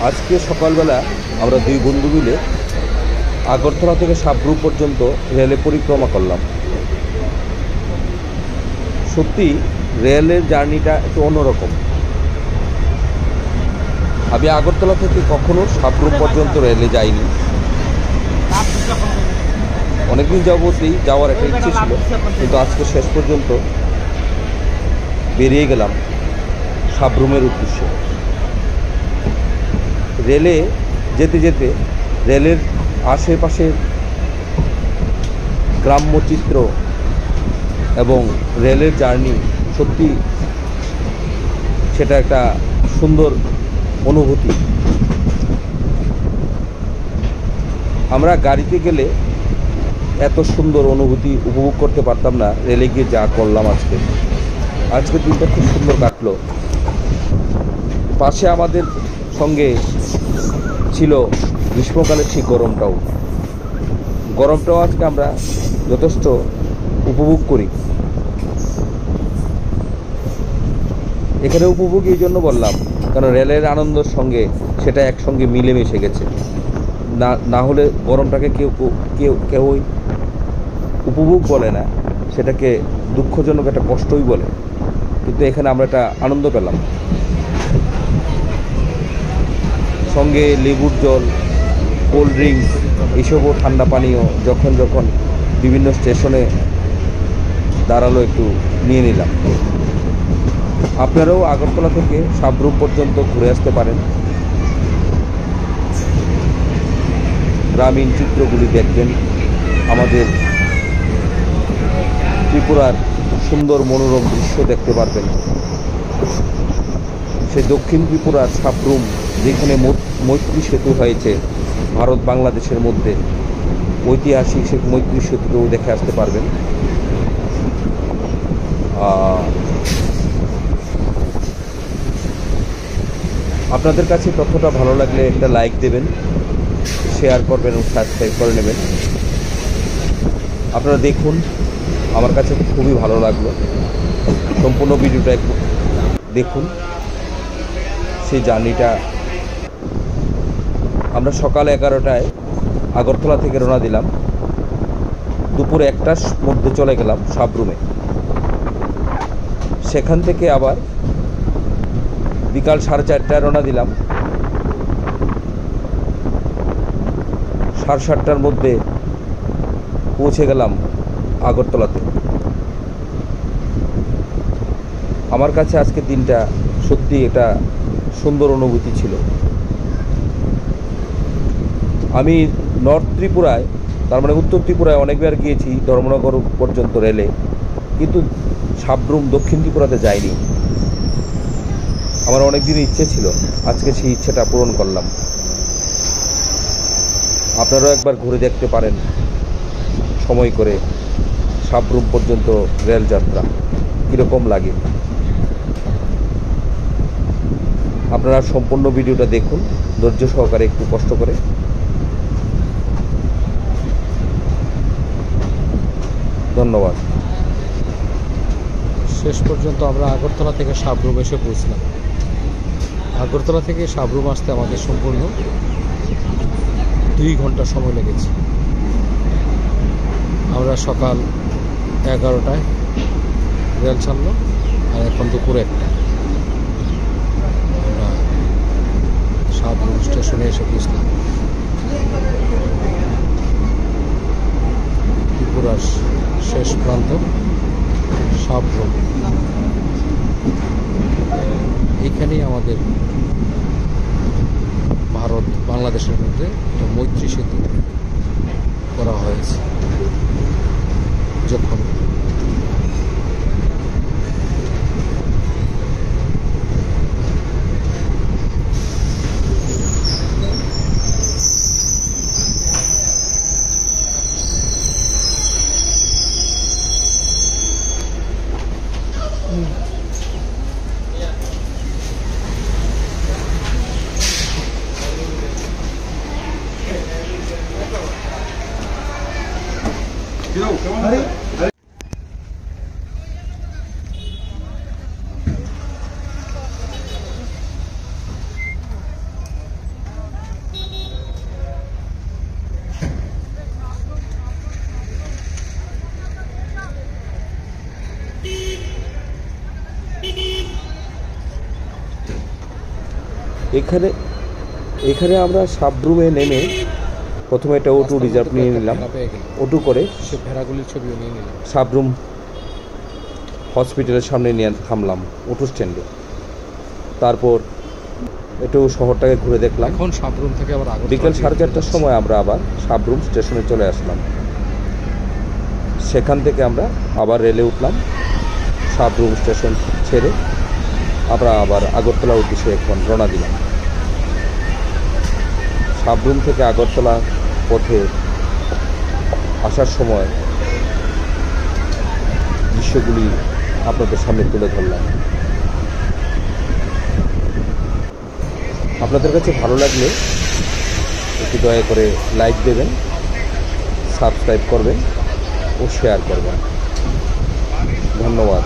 আজকে সকালবেলা আমরা দুই বন্ধু মিলে আগরতলা থেকে সাবরুম পর্যন্ত রেলে পরিক্রমা করলাম। সত্যি রেলের জার্নিটা একটু অন্যরকম। আমি আগরতলা থেকে কখনো সাবরুম পর্যন্ত রেলে যাইনি। অনেকদিন যাবতই যাওয়ার একটা ইচ্ছে ছিল, কিন্তু আজকে শেষ পর্যন্ত বেরিয়ে গেলাম সাবরুমের উদ্দেশ্যে। রেলে যেতে যেতে রেলের আশেপাশের গ্রাম্য চিত্র এবং রেলের জার্নি, সত্যি সেটা একটা সুন্দর অনুভূতি। আমরা গাড়িতে গেলে এত সুন্দর অনুভূতি উপভোগ করতে পারতাম না, রেলে গিয়ে যা করলাম আজকে দিনটা খুব সুন্দর কাটলো। পাশে আমাদের সঙ্গে ছিল গ্রীষ্মকালের সেই গরমটাও আজকে আমরা যথেষ্ট উপভোগ করি। এখানে উপভোগ এই জন্য বললাম, কারণ রেলের আনন্দের সঙ্গে সেটা একসঙ্গে মিলেমিশে গেছে। না হলে গরমটাকে কেউই উপভোগ বলে না, সেটাকে দুঃখজনক একটা কষ্টই বলে। কিন্তু এখানে আমরা একটা আনন্দ পেলাম। সঙ্গে লেবুর জল, কোল্ড ড্রিঙ্কস, এইসবও ঠান্ডা পানীয় যখন বিভিন্ন স্টেশনে দাঁড়ালো একটু নিয়ে নিলাম। আপনারাও আগরতলা থেকে সাবরুম পর্যন্ত ঘুরে আসতে পারেন। গ্রামীণ চিত্রগুলি দেখবেন, আমাদের ত্রিপুরার সুন্দর মনোরম দৃশ্য দেখতে পারবেন। সে দক্ষিণ ত্রিপুরার সাবরুম, যেখানে মৈত্রী সেতু হয়েছে ভারত বাংলাদেশের মধ্যে, ঐতিহাসিক সে মৈত্রী সেতুকেও দেখে আসতে পারবেন। আপনাদের কাছে তথ্যটা ভালো লাগলে একটা লাইক দেবেন, শেয়ার করবেন এবং সাবস্ক্রাইব করে নেবেন। আপনারা দেখুন, আমার কাছে খুবই ভালো লাগলো। সম্পূর্ণ ভিডিওটা একটু দেখুন। সেই জার্নিটা আমরা সকাল 11টায় আগরতলা থেকে রওনা দিলাম, দুপুর 1টার মধ্যে চলে গেলাম সাবরুমে। সেখান থেকে আবার বিকাল 4:30টায় রওনা দিলাম, 7:30টার মধ্যে পৌঁছে গেলাম আগরতলাতে। আমার কাছে আজকের দিনটা সত্যি এটা সুন্দর অনুভূতি ছিল। আমি নর্থ ত্রিপুরায়, তার মানে উত্তর ত্রিপুরায় অনেকবার গিয়েছি ধর্মনগর পর্যন্ত রেলে, কিন্তু সাবরুম দক্ষিণ ত্রিপুরাতে যাইনি। আমার অনেক দিনের ইচ্ছে ছিল, আজকে সেই ইচ্ছেটা পূরণ করলাম। আপনারাও একবার ঘুরে দেখতে পারেন সময় করে সাবরুম পর্যন্ত রেল যাত্রা কীরকম লাগে। আপনারা সম্পূর্ণ ভিডিওটা দেখুন ধৈর্য সহকারে, একটু কষ্ট করে। ধন্যবাদ। শেষ পর্যন্ত আমরা আগরতলা থেকে সাবরুম এসে পৌঁছলাম। আগরতলা থেকে সাবরুম আসতে আমাদের সম্পূর্ণ 2 ঘন্টা সময় লেগেছে। আমরা সকাল 11টায় রেল ছাড়লো, আর এখন দুপুর 1টা। আমরা সাবরুম স্টেশনে এসে পৌঁছলাম। ত্রিপুরার শেষ প্রান্ত সাবরুম। এখানেই আমাদের ভারত বাংলাদেশের মধ্যে মৈত্রী সেতু করা হয়েছে। যখন এখানে এখানে আমরা সাবরুমে নেমে প্রথমে একটা অটো রিজার্ভ নিয়ে নিলাম। অটো করে সে ভেড়াগুলির ছবিও নিয়ে নিলাম। সাবরুম হসপিটালের সামনে নিয়ে থামলাম অটো স্ট্যান্ডে। তারপর একটু শহরটাকে ঘুরে দেখলাম। এখন সাবরুম থেকে আবার বিকেল 4:30টার সময় আমরা আবার সাবরুম স্টেশনে চলে আসলাম। সেখান থেকে আমরা আবার রেলে উঠলাম। সাবরুম স্টেশন ছেড়ে আমরা আবার আগরতলার উদ্দেশ্যে এখন রওনা দিলাম। সাবরুম থেকে আগরতলা পথে আসার সময় দৃশ্যগুলি আপনাদের সামনে তুলে ধরলাম। আপনাদের কাছে ভালো লাগলে একটু দয়া করে লাইক দেবেন, সাবস্ক্রাইব করবেন ও শেয়ার করবেন। ধন্যবাদ।